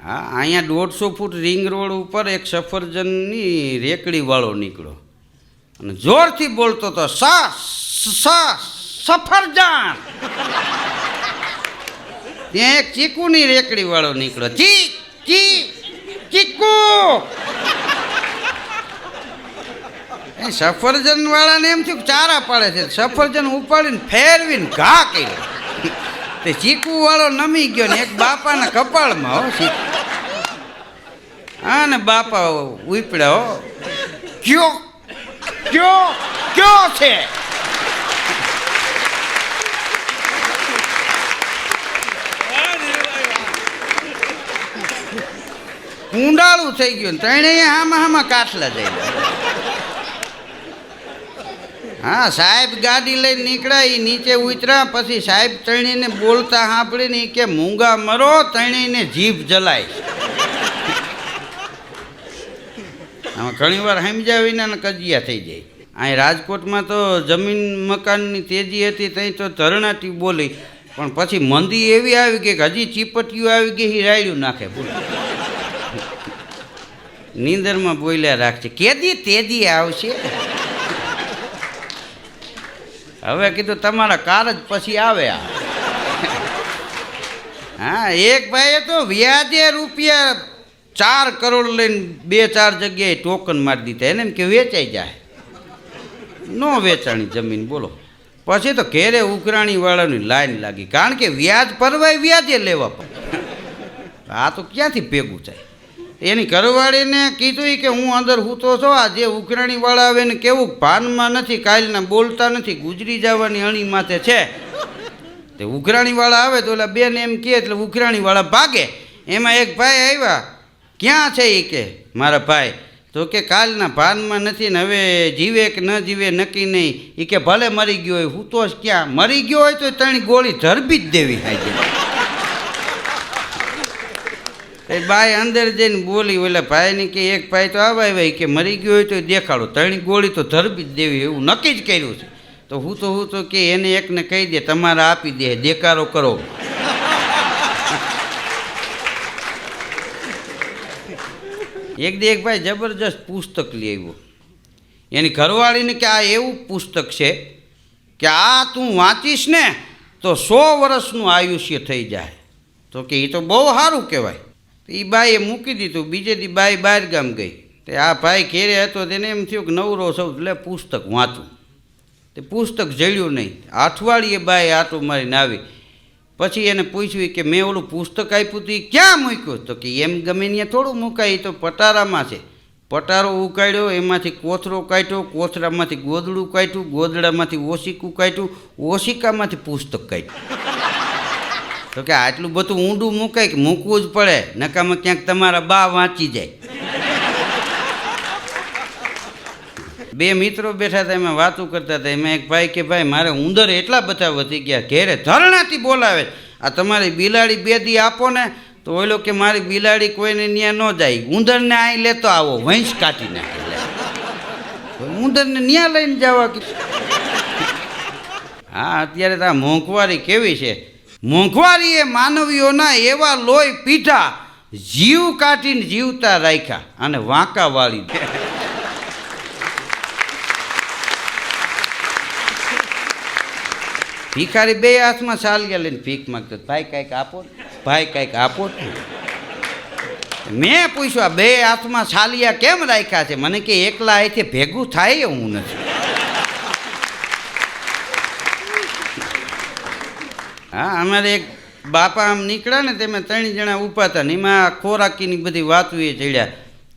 હા, અહીંયા 150 foot ring road ઉપર એક સફરજનની રેકડીવાળો નીકળ્યો અને જોરથી બોલતો હતો, સફરજન. ત્યાં એક ચીકુની રેકડીવાળો નીકળ્યો, ચીકુ. સફરજન વાળાને એમ થયું ચારા પાડે છે, સફરજન ઉપાડીને ફેરવીને ઘા કર્યો. તે ચીકુ વાળો નમી ગયો ને એક બાપાના કપાળમાં. હો ચીકુ. હા ને બાપા ઉપડ્યા. હો કયો કયો કયો છે? ઊંડાળું થઈ ગયું. ત્રણેય હામાં કાટલા જઈ. હા, સાહેબ ગાડી લઈને નીકળ્યા. એ નીચે ઉતર્યા. પછી સાહેબ ત્રણેયને બોલતા સાંભળીને કે મૂંગા મરો, ત્રણેયને જીભ જલાય. આમાં ઘણી વાર સમજ્યા વિના કજિયા થઈ જાય. અહીં રાજકોટમાં તો જમીન મકાનની તેજી હતી, ત્યાં તો ધરણાટી બોલી. પણ પછી મંદી એવી આવી ગઈ કે હજી ચીપટીઓ આવી ગઈ, રાયડું નાખે. બોલ, નીંદરમાં બોલ્યા રાખશે, કેદી તેજી આવશે. હવે કીધું તમારા કાર જ પછી આવે. હા, એક ભાઈએ તો વ્યાજે રૂપિયા 4 કરોડ લઈને 2-4 જગ્યાએ ટોકન મારી દીધા. એને એમ કે વેચાઈ જાય. નો વેચાણી જમીન. બોલો. પછી તો ઘેરે ઉઘરાણી વાળાની લાઈન લાગી, કારણ કે વ્યાજ પરવાય વ્યાજે લેવા પડે. આ તો ક્યાંથી ભેગું થાય. એની ઘરવાળીને કીધું કે હું અંદર હૂતો છો, આ જે ઉઘરાણી વાળા આવે ને કેવું ભાનમાં નથી, કાલના બોલતા નથી, ગુજરી જવાની અણી માથે છે. તે ઉઘરાણી વાળા આવે તો ઓલા બેન એમ કહે એટલે ઉઘરાણી વાળા ભાગે. એમાં એક ભાઈ આવ્યા. ક્યાં છે એ કે મારા ભાઈ? તો કે કાલના ભાનમાં નથી ને હવે જીવે કે ન જીવે નક્કી નહીં. એ કે ભલે મરી ગયો હોય, હું તો ક્યાં મરી ગયો હોય તો 3 ગોળી ધરબી જ દેવી. એ બાઈ અંદર જઈને બોલી ઓલા ભાઈને કે એક ભાઈ તો આવ્યા કે મરી ગયો હોય તો દેખાડો, 3 ગોળી તો ધરબી જ દેવી, એવું નક્કી જ કર્યું છે. તો હું તો કે એને એકને કહી દે તમારે આપી દે, દેકારો કરો. એક ભાઈ જબરજસ્ત પુસ્તક લઈ આવ્યો. એની ઘરવાળીને કે આ એવું પુસ્તક છે કે આ તું વાંચીશ ને તો 100 વર્ષનું આયુષ્ય થઈ જાય. તો કે એ તો બહુ સારું કહેવાય. એ બાઈએ મૂકી દીધું. બીજે દી બાઈ બહાર ગામ ગઈ. તે આ ભાઈ ઘેરે હતો, તેને એમ થયું કે નવરો સૌ એટલે પુસ્તક વાંચું. તે પુસ્તક જળ્યું નહીં. અઠવાડિયે બાઈ આટો મારીને આવી. પછી એને પૂછ્યું કે મેં ઓલું પુસ્તક આપ્યું હતું એ ક્યાં મૂક્યું? તો કે એમ ગમે ત્યાં થોડું મુકાય, તો પટારામાં છે. પટારો ઉકાળ્યો, એમાંથી કોથરો કાઢ્યો, કોથરામાંથી ગોદડું કાઢ્યું, ગોદડામાંથી ઓશિકું કાઢ્યું, ઓશિકામાંથી પુસ્તક કાઢ્યું. તો કે આટલું બધું ઊંડું મુકાય કે મૂકવું જ પડે, નકામાં ક્યાંક તમારા બા વાંચી જાય. 2 મિત્રો બેઠા હતા, એમાં વાતું કરતા હતા. એમાં એક ભાઈ કે ભાઈ મારે ઉંદર એટલા બધા વધી ગયા, ઘેરે ધરણાથી બોલાવે, આ તમારી બિલાડી 2 દી આપો ને. તો ઓલો કે મારી બિલાડી કોઈને ત્યાં ન જાય, ઉંદરને અહીં લેતો આવો, વંશ કાઢી નાખે. ઉંદરને ત્યાં લઈને જવા. હા, અત્યારે તો આ મોંઘવારી કેવી છે. મોંઘવારીએ માનવીઓના એવા લોહી પીઠા, જીવ કાઢીને જીવતા રાખ્યા અને વાંકા વાળી. ભિખારી 2 હાથમાં સાલિયા લઈને ભીખ માંગતો, ભાઈ કાંઈક આપો, ભાઈ કાંઈક આપો. મેં પૂછ્યું 2 હાથમાં સાલિયા કેમ રાખ્યા છે? મને કે એકલા અહીંથી ભેગું થાય એવું નથી. હા, અમારે એક બાપા આમ નીકળ્યા ને, તેમાં 3 જણા ઊભા હતા ને એમાં ખોરાકીની બધી વાતો એ ચડ્યા.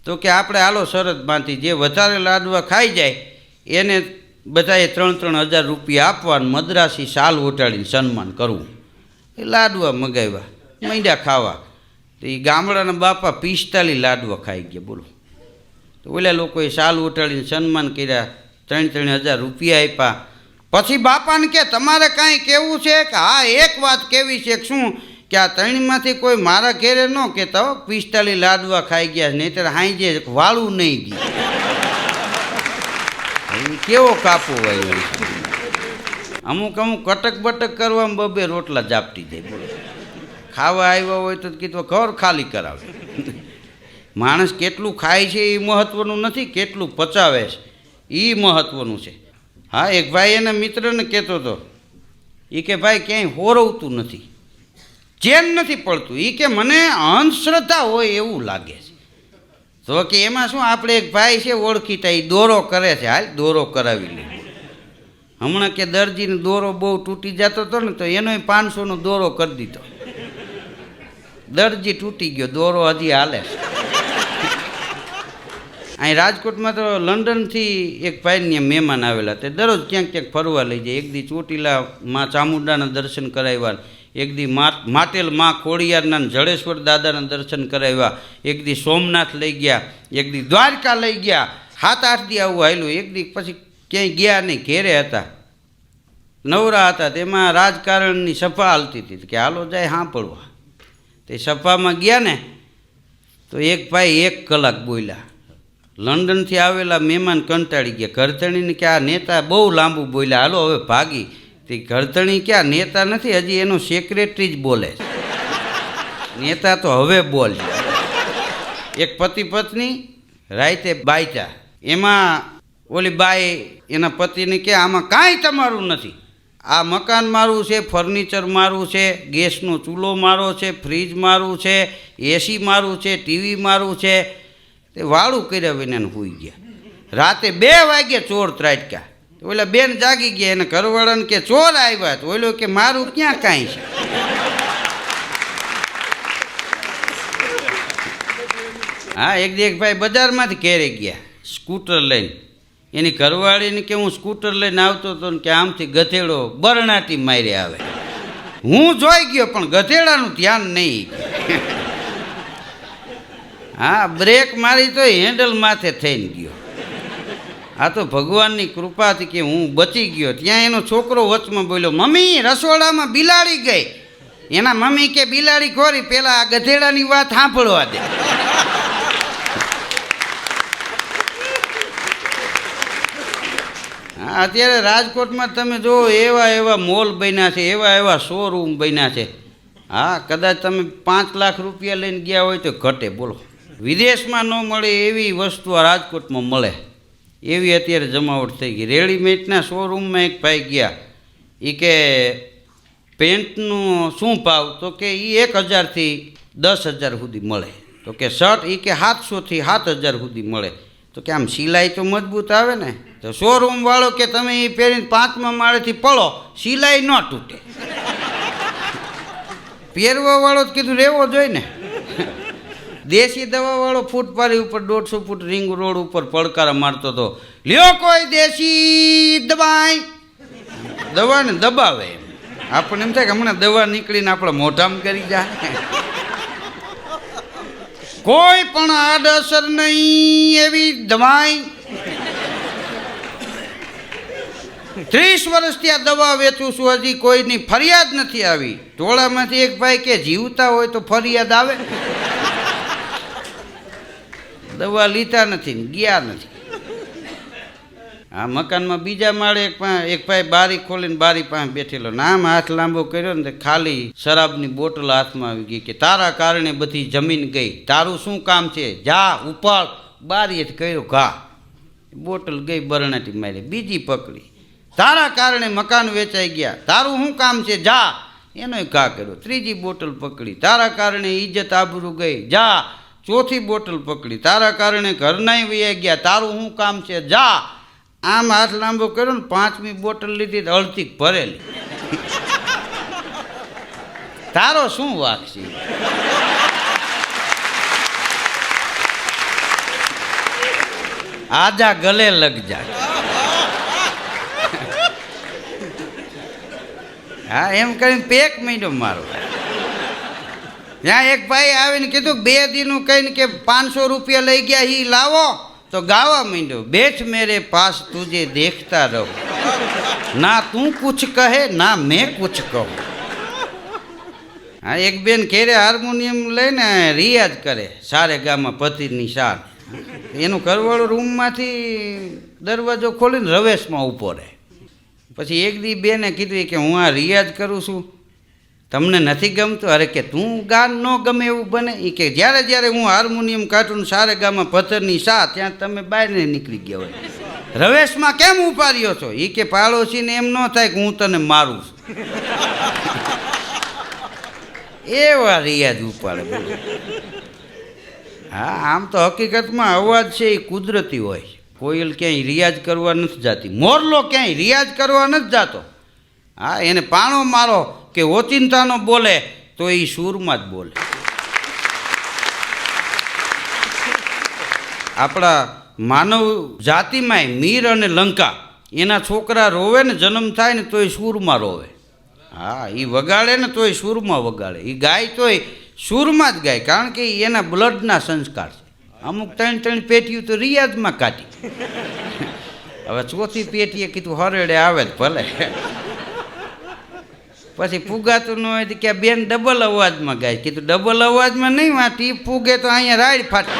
તો કે આપણે હાલો શરત બાંધી, જે વધારે લાડવા ખાઈ જાય એને બધાએ 3-3 હજાર રૂપિયા આપવા, મદ્રાસી શાલ ઓટાડીને સન્માન કરવું. એ લાડવા મગાવ્યા, માંડ્યા ખાવા. તો એ ગામડાના બાપા 45 લાડવા ખાઈ ગયા. બોલો. તો ઓલા લોકોએ શાલ ઓટાડીને સન્માન કર્યા, 3-3 હજાર રૂપિયા આપ્યા. પછી બાપાને કે તમારે કાંઈ કહેવું છે? કે હા, એક વાત કેવી છે. શું? કે આ 3માંથી કોઈ મારા ઘેરે ન કહેતા હો 45 લાડવા ખાઈ ગયા, નહીંતર હાંજે વાળું નહીં ગયું. કેવો કાપો હોય. અમુક કટક બટક કરવામાં 2 રોટલા જાપટી જાય. બોલો. ખાવા આવ્યા હોય તો કીધું ઘર ખાલી કરાવે. માણસ કેટલું ખાય છે એ મહત્ત્વનું નથી, કેટલું પચાવે છે એ મહત્ત્વનું છે. હા, એક ભાઈ એના મિત્રને કહેતો હતો, એ કે ભાઈ ક્યાંય હોરવતું નથી, ચેન નથી પડતું. એ કે મને અંધશ્રદ્ધા હોય એવું લાગે છે. તો કે એમાં શું, આપણે એક ભાઈ છે ઓળખીતા, એ દોરો કરે છે, હાલ દોરો કરાવી લે. હમણાં કે દરજીને દોરો બહુ તૂટી જતો હતો ને, તો એનોય 500નો દોરો કરી દીધો. દરજી તૂટી ગયો, દોરો હજી હાલે છે. અહીં રાજકોટમાં તો લંડનથી એક ભાઈને મહેમાન આવેલા, તે દરરોજ ક્યાંક ક્યાંક ફરવા લઈ જાય. એક દી ચોટીલા માં ચામુંડાના દર્શન કરાવ્યા, એક દી માટેલ માં ખોડિયારના જડેશ્વર દાદાના દર્શન કરાવ્યા, એક દી સોમનાથ લઈ ગયા, એક દી દ્વારકા લઈ ગયા. 7-8 દી આવું હાલ્યું. એક દી પછી ક્યાંય ગયા નહીં, ઘેરે હતા, નવરા હતા. તેમાં રાજકારણની સભા હાલતી હતી કે હાલો જાય સાંભળવા. તે સભામાં ગયા ને તો એક ભાઈ 1 કલાક બોલ્યા. લંડનથી આવેલા મહેમાન કંટાળી ગયા. ઘરધણીને કે આ નેતા બહુ લાંબુ બોલ્યા, હાલો હવે ભાગી. તે ઘરધણી ક્યાં, નેતા નથી, હજી એનો સેક્રેટરી જ બોલે છે, નેતા તો હવે બોલ. એક પતિ પત્ની રાતે બાયચા, એમાં ઓલી બાઈ એના પતિને કે આમાં કાંઈ તમારું નથી, આ મકાન મારું છે, ફર્નિચર મારું છે, ગેસનો ચૂલો મારો છે, ફ્રીજ મારું છે, એસી મારું છે, ટીવી મારું છે. તે વાળું કર્યા વિના સૂઈ ગયા. રાતે 2 વાગે ચોર ત્રાટક્યા. ઓલા બેન જાગી ગયા, એને ઘરવાળાને કે ચોર આવ્યા. તો ઓલો કે મારું ક્યાં કાંઈ છે. હા, એક ભાઈ બજારમાંથી ઘેરે ગયા સ્કૂટર લઈને. એની ઘરવાળીને કે હું સ્કૂટર લઈને આવતો હતો ને કે આમથી ગધેડો બરણાટી મારી આવે. હું જોઈ ગયો પણ ગધેડાનું ધ્યાન નહીં. હા, બ્રેક મારી તો હેન્ડલ માથે થઈને ગયો. આ તો ભગવાનની કૃપાથી કે હું બચી ગયો. ત્યાં એનો છોકરો વચમાં બોલ્યો, મમ્મી રસોડામાં બિલાડી ગઈ. એના મમ્મી કે બિલાડી ખોરી, પેલા આ ગધેડાની વાત સાંભળવા દે. હા, અત્યારે રાજકોટમાં તમે જો એવા મોલ બન્યા છે, એવા શોરૂમ બન્યા છે. હા, કદાચ તમે 5 લાખ રૂપિયા લઈને ગયા હોય તો ઘટે. બોલો, વિદેશમાં ન મળે એવી વસ્તુ આ રાજકોટમાં મળે, એવી અત્યારે જમાવટ થઈ ગઈ. રેડીમેડના શોરૂમમાં એક ભાઈ ગયા, એ કે પેન્ટનો શું ભાવ? તો કે એ 1000થી 10,000 સુધી મળે. તો કે શર્ટ એ કે 700થી 7,000 સુધી મળે. તો કે આમ સિલાઈ તો મજબૂત આવે ને. તો શોરૂમ વાળો કે તમે એ પહેરીને 5મા માળેથી પડો, સિલાઈ ન તૂટે. પહેરવા વાળો જ કીધું રહેવો જોઈએ ને. દેશી દવાવાળો ફૂટપારી ઉપર 150 ફૂટ રિંગ રોડ ઉપર પડકારા મારતો હતો, લ્યો કોઈ દેશી દવાઈ. દવાને દબાવે. આપણને એમ થાય કે હમણાં દવા નીકળીને આપણા મોઢામાં કરી જાય. કોઈ પણ આડઅસર નહીં એવી દવાઈ. 30 વર્ષથી આ દવા વેચું છું, હજી કોઈની ફરિયાદ નથી આવી. ટોળામાંથી એક ભાઈ કે જીવતા હોય તો ફરિયાદ આવે. દવા લીધા નથી ને ગયા નથી. આ મકાનમાં બીજા માળે એક ભાઈ બારી ખોલીને બારી પાસે બેઠેલો, નામ હાથ લાંબો કર્યો ને ખાલી શરાબની બોટલ હાથમાં આવી ગઈ. કે તારા કારણે બધી જમીન ગઈ, તારું શું કામ છે, જા ઉપાડ. બારીએથી કર્યો ઘા, બોટલ ગઈ બરણાટી મારી. બીજી પકડી, તારા કારણે મકાન વેચાઈ ગયા, તારું શું કામ છે, જા. એનોય ઘા કર્યો. ત્રીજી બોટલ પકડી, તારા કારણે ઇજ્જત આબરૂ ગઈ, જા. ચોથી બોટલ પકડી, તારા કારણે ઘરનાય વૈયા ગયા, તારું શું કામ છે, જા. આમ હાથ લાંબો કર્યો ને 5મી બોટલ લીધી તો અડધી ભરેલી. તારો શું વાંક છે? આજા ગલે લગ જાય. હા, એમ કરીને પેક માંડ્યો મારો. ત્યાં એક ભાઈ આવીને કીધું 2 દીનું કહીને કે 500 રૂપિયા લઈ ગયા, એ લાવો. તો ગાવા માંડ્યો, બેઠ મેરે પાસ તુજે દેખતા રહો, ના તું કુછ કહે ના મેં કુછ કહું. હા, એક બેન ઘેરે હાર્મોનિયમ લઈને રિયાઝ કરે, સારે ગામાં પતિની શાન. એનું ઘરવાળો રૂમમાંથી દરવાજો ખોલીને રવેશમાં ઊભો રહે. પછી એક દી બેને કીધું કે હું આ રિયાઝ કરું છું તમને નથી ગમતું? અરે કે તું ગાન ન ગમે એવું બને? એ કે જ્યારે જ્યારે હું હાર્મોનિયમ કાઢું સારે ગામાં પથ્થરની સા ત્યાં તમે બહારને નીકળી ગયા હોય. રવેશમાં કેમ ઊભા રહ્યો છો? એ કે પાડોશીને એમ ન થાય કે હું તને મારું છું. એવા રિયાજ ઉપાડે. હા, આમ તો હકીકતમાં અવાજ છે એ કુદરતી હોય. કોયલ ક્યાંય રિયાજ કરવા નથી જતી, મોરલો ક્યાંય રિયાજ કરવા નથી જતો. હા, એને પાણો મારો કે ઓચિંતાનો બોલે તો એ સૂરમાં જ બોલે. આપણા માનવ જાતિમાંય મીર અને લંકા એના છોકરા રોવે ને જન્મ થાય ને તોય સૂરમાં રોવે. હા, એ વગાડે ને તોય સૂરમાં વગાડે. એ ગાય તોય સૂરમાં જ ગાય, કારણ કે એના બ્લડના સંસ્કાર છે. અમુક 3 પેટીઓ તો રિયાજમાં કાઢી. હવે ચોથી પેટીએ કીધું હરેડે આવે જ ભલે. પછી ફૂગાતું ન હોય તો કે બેન ડબલ અવાજમાં ગાય. કીધું ડબલ અવાજમાં નહીં, આ ટીપ ફૂગે તો અહીંયા રાઈડ ફાટે.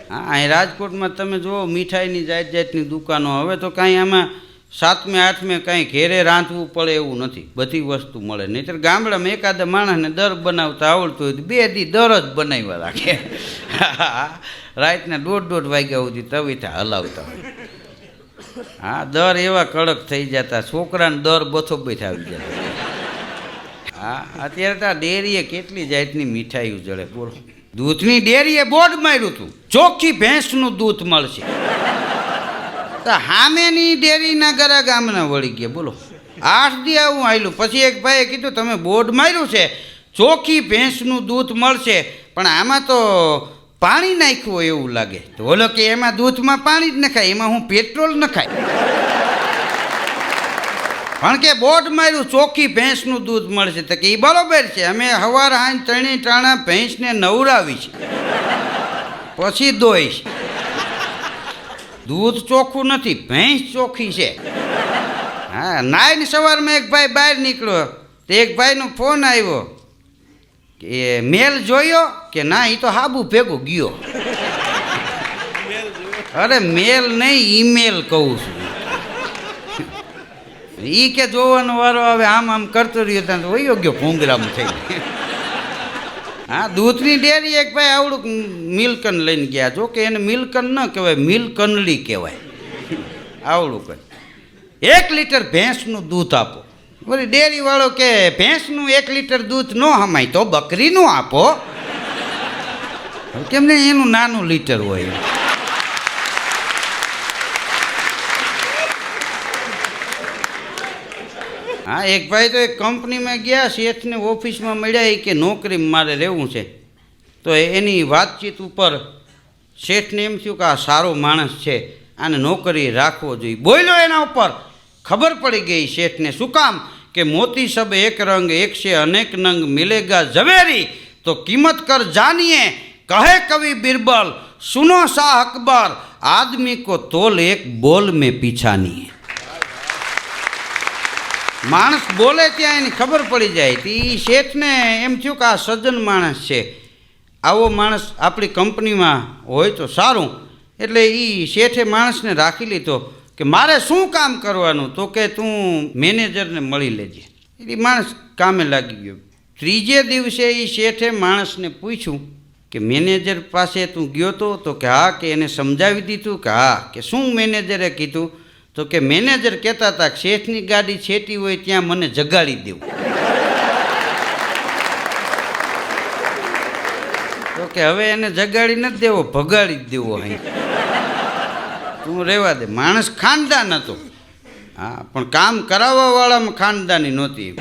હા, અહીં રાજકોટમાં તમે જુઓ મીઠાઈની જાત જાતની દુકાનો. હવે તો કાંઈ આમાં 7મે 8મે કાંઈ ઘેરે રાંધવું પડે એવું નથી, બધી વસ્તુ મળે. નહીંતર ગામડામાં એકાદા માણસને દર બનાવતા આવડતું હોય તો 2 દી દર જ બનાવ્યા રાખે. રાતના 1:30 વાગ્યા સુધી તવીથા હલાવતા હોય. હા, દર એવા કડક થઈ જતા, છોકરાને દર બથો બેઠા આવી જતા. હા, અત્યારે તો આ ડેરીએ કેટલી જાતની મીઠાઈઓ જડે બોલો. દૂધની ડેરીએ બોર્ડ માર્યું હતું, ચોખ્ખી ભેંસનું દૂધ મળશે. તો હામેની ડેરીના ગરા ગામના વળી ગયા બોલો. 8 દી આવું આવેલું. પછી એક ભાઈએ કીધું તમે બોર્ડ માર્યું છે ચોખ્ખી ભેંસનું દૂધ મળશે, પણ આમાં તો પાણી નાખ્યું હોય એવું લાગે. તો બોલો કે એમાં દૂધમાં પાણી જ નખાય, એમાં હું પેટ્રોલ નખાય. કારણ કે બોર્ડ માર્યું ચોખ્ખી ભેંસનું દૂધ મળશે. તો કે એ બરોબર છે, અમે સવાર સાંજ 3 ટાણા ભેંસને નવરાવી છે, પછી દોઈશ. દૂધ ચોખ્ખું નથી, ભેંસ ચોખ્ખી છે. હા, નાઈને સવારમાં એક ભાઈ બહાર નીકળ્યો તો એક ભાઈનો ફોન આવ્યો કે મેલ જોયો કે ના, એ તો હાબુ ભેગો ગયો. અરે મેલ નહીં, ઈમેલ કહું છું. એ કે જોવાનો વારો આવે આમ આમ કરતો રહ્યો ત્યાં તો વયો ગયો ભૂંગરામાં થઈ. હા, દૂધની ડેરી એક ભાઈ આવડું મિલ્કન લઈને ગયા. જો કે એને મિલ્કન ન કહેવાય, મિલ્કનલી કહેવાય. આવડું કંઈ 1 લીટર ભેંસનું દૂધ આપો. બોલી ડેરીવાળો કે ભેંસનું 1 લીટર દૂધ ન હમાય તો બકરીનું આપો. કેમ ને એનું નાનું લીટર હોય. હા, એક ભાઈ તો એક કંપનીમાં ગયા, શેઠને ઓફિસમાં મળ્યા કે નોકરીમાં મારે રહેવું છે. તો એની વાતચીત ઉપર શેઠને એમ થયું કે આ સારો માણસ છે, આને નોકરી રાખવો જોઈએ. બોલ્યો એના ઉપર, ખબર પડી ગઈ શેઠને. શું કામ? કે મોતી સબ એક રંગ એક સે અનેક નંગ મિલેગા ઝવેરી તો કિંમત કર જાનિए કહે કવિ बिरबल सुनो शाह अकबर आदमी को तोल एक बोल में पीछा नहीं. માણસ બોલે ત્યાં એની ખબર પડી જાય. તો એ શેઠને એમ થયું કે આ સજ્જન માણસ છે, આવો માણસ આપણી કંપનીમાં હોય તો સારું. એટલે એ શેઠે માણસને રાખી લીધો કે મારે શું કામ કરવાનું? તો કે તું મેનેજરને મળી લેજે. એટલે માણસ કામે લાગી ગયો. 3જે દિવસે એ શેઠે માણસને પૂછ્યું કે મેનેજર પાસે તું ગયો તો કે હા. કે એને સમજાવી દીધું કે હા. કે શું મેનેજરે કીધું? તો કે મેનેજર કહેતા હતા કે શેઠની ગાડી છેટી હોય ત્યાં મને જગાડી દેવું. તો કે હવે એને જગાડી નથી દેવો, ભગાડી જ દેવો. અહીં તું રહેવા દે. માણસ ખાનદાન હતો. હા, પણ કામ કરાવવાવાળામાં ખાનદાની નહોતી.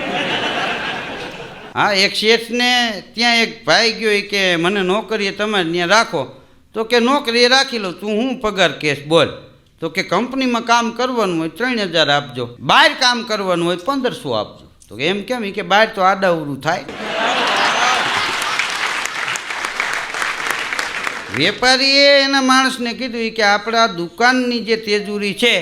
હા, એક શેઠને ત્યાં એક ભાઈ ગયો કે મને નોકરીએ તમારે ત્યાં રાખો. તો કે નોકરીએ રાખી લો, તું હું પગાર કેસ બોલ? તો કે કંપનીમાં કામ કરવાનું હોય 3000 આપજો, બહાર કામ કરવાનું હોય 1500 આપજો. તો એમ કેમ? કે બહાર તો આડાવડું થાય. વેપારીએ એના માણસને કીધું કે આપણા દુકાનની જે તેજુરી છે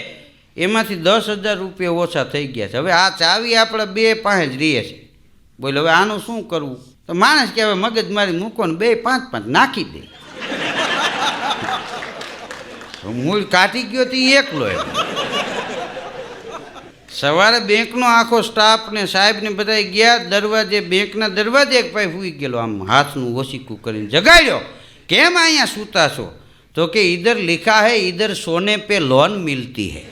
એમાંથી 10,000 રૂપિયા ઓછા થઈ ગયા છે. હવે આ ચાવી આપણા 2 પાસે જ રહીએ છે. બોલો હવે આનું શું કરવું? તો માણસ કે હવે મગજમારી મૂકો ને 2 5 નાખી દે. મૂળ કાઢી ગયો તો એકલો. સવારે બેંકનો આખો સ્ટાફ ને સાહેબ ને બધા ગયા દરવાજે, બેંકના દરવાજે એક ભાઈ સૂઈ ગયેલો, આમ હાથનું ઓસીકું કરીને જગાડ્યો. કેમ અહીંયા સૂતા છો? તો કે ઇધર લિખા હૈ ઇધર સોને પે લોન મિલતી હૈ.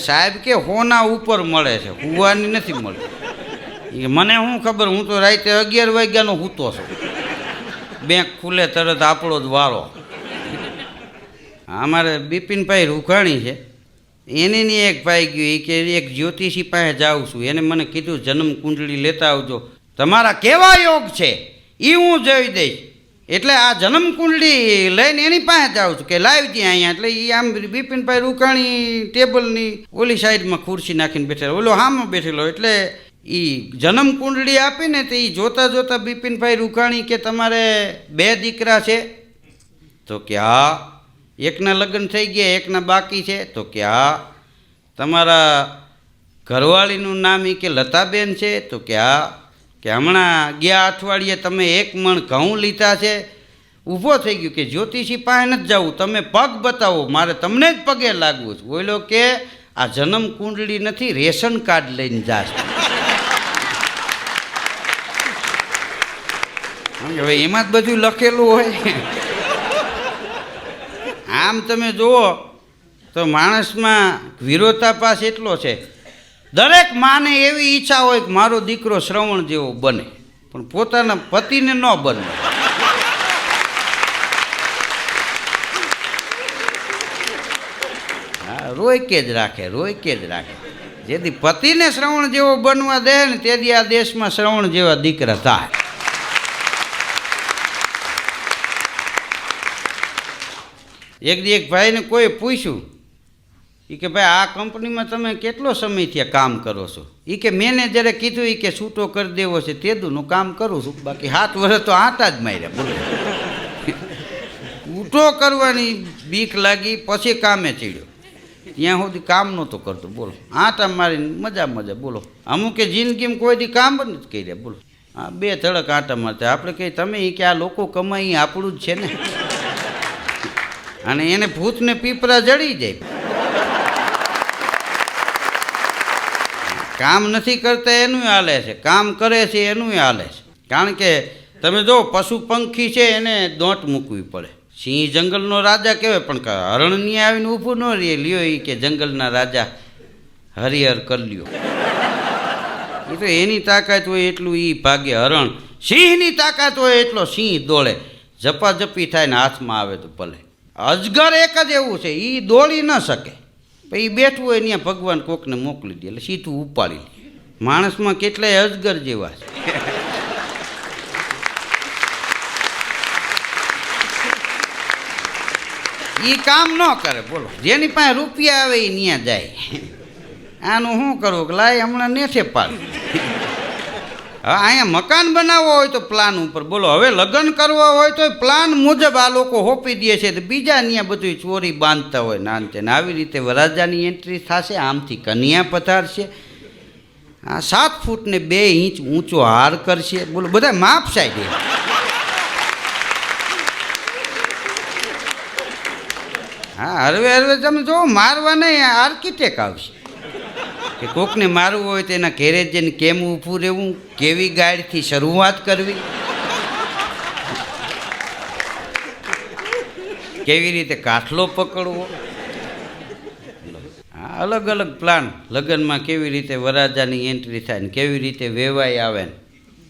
સાહેબ કે હોના ઉપર મળે છે, હુવાની નથી મળતી. મને શું ખબર, હું તો રાતે 11 વાગ્યાનો સૂતો છું. બેંક ખુલે તરત આપણો જ વારો. અમારે બિપિનભાઈ રૂઘાણી છે, એની એક ભાઈ ગયું કે એક જ્યોતિષી પાસે જાઉં છું, એને મને કીધું જન્મ કુંડળી લેતા આવજો, તમારા કેવા યોગ છે એ હું જોઈ દઈશ. એટલે આ જન્મ કુંડળી લઈને એની પાસે જાઉં છું કે લાવી ત્યાં અહીંયા. એટલે એ આમ બિપિનભાઈ રૂઘાણી ટેબલની ઓલી સાઈડમાં ખુરશી નાખીને બેઠેલો, ઓલો હામાં બેઠેલો. એટલે એ જન્મ કુંડળી આપીને તો એ જોતા જોતા બિપિનભાઈ રૂઘાણી કે તમારે 2 દીકરા છે? તો કે હા. એકના લગ્ન થઈ ગયા, એકના બાકી છે? તો કે હા. તમારા ઘરવાળીનું નામ એ કે લતાબેન છે? તો કે હા. કે હમણાં ગયા અઠવાડિયે તમે 1 મણ ઘઉં લીધા છે? ઊભો થઈ ગયો કે જ્યોતિષી પાસે નથી જવું, તમે પગ બતાવો, મારે તમને જ પગે લાગવું છે. બોલો કે આ જન્મ કુંડળી નથી, રેશન કાર્ડ લઈને જાશ. હવે એમાં જ બધું લખેલું હોય. આમ તમે જુઓ તો માણસમાં વિરોધાભાસ એટલો છે. દરેક માને એવી ઈચ્છા હોય કે મારો દીકરો શ્રવણ જેવો બને, પણ પોતાના પતિને ન બને. હા, રોયકે જ રાખે, રોયકે જ રાખે. જેથી પતિને શ્રવણ જેવો બનવા દે ને તેથી આ દેશમાં શ્રવણ જેવા દીકરા થાય. એક ભાઈને કોઈ પૂછ્યું, એ કે ભાઈ આ કંપનીમાં તમે કેટલો સમયથી કામ કરો છો? એ કે મેનેજરે કીધું એ કે છૂટો કરી દેવો છે તેદુનું કામ કરું છું, બાકી 7 વર્ષ તો આટા જ માર્યા. બોલો, છૂટો કરવાની બીક લાગી, પછી કામે ચડ્યો. ત્યાં સુધી કામ નહોતો કરતો. બોલો, આટા મારીને મજા મજા. બોલો, અમુકે જિંદગીમાં કોઈ દી કામ જ નથી કર્યા. બોલો, હા 2 ધડક આટા મારતા. આપણે કહીએ તમે એ કે આ લોકો કમાઈ આપણું જ છે ને. અને એને ભૂતને પીપરા જડી જાય. કામ નથી કરતા એનું હાલે છે, કામ કરે છે એનું હાલે છે. કારણ કે તમે જો પશુ પંખી છે એને દોંટ મૂકવી પડે. સિંહ જંગલનો રાજા કહેવાય, પણ હરણની આવીને ઊભું ન રહે. લ્યો એ કે જંગલના રાજા હરિહર કરી લ્યો. એ તો એની તાકાત હોય એટલું એ ભાગે હરણ. સિંહની તાકાત હોય એટલો સિંહ દોડે. ઝપાઝપી થાય ને હાથમાં આવે તો ભલે. અજગર એક જ એવું છે, એ દોડી ન શકે, પછી બેઠવું હોય ત્યાં ભગવાન કોકને મોકલી દે એટલે સીધું ઉપાડી લે. માણસમાં કેટલાય અજગર જેવા છે. એ કામ ન કરે. બોલો, જેની પાસે રૂપિયા આવે એ ત્યાં જાય. આનું શું કરવું કે લાય હમણાં નેઠે પાડ. હા, અહીંયા મકાન બનાવવો હોય તો પ્લાન ઉપર. બોલો, હવે લગ્ન કરવા હોય તો પ્લાન મુજબ આ લોકો હોપી દે છે, તો બીજા ત્યાં બધું ચોરી બાંધતા હોય નાનતે. ને આવી રીતે વરરાજાની એન્ટ્રી થશે, આમથી કન્યા પધારશે, આ 7 ફૂટ ને 2 ઇંચ ઊંચો હાર કરશે. બોલો, બધા માપ સાઈડ. હા, હરવે હરવે તમે જો મારવા નહીં, આર્કિટેક્ટ આવશે કે કોકને મારવું હોય તો એના ઘેરે જઈને કેમ ઊભું રહેવું, કેવી ગાડીથી શરૂઆત કરવી, કેવી રીતે કાઠલો પકડવો. અલગ અલગ પ્લાન. લગ્નમાં કેવી રીતે વરરાજાની એન્ટ્રી થાય ને કેવી રીતે વેવાઈ આવે ને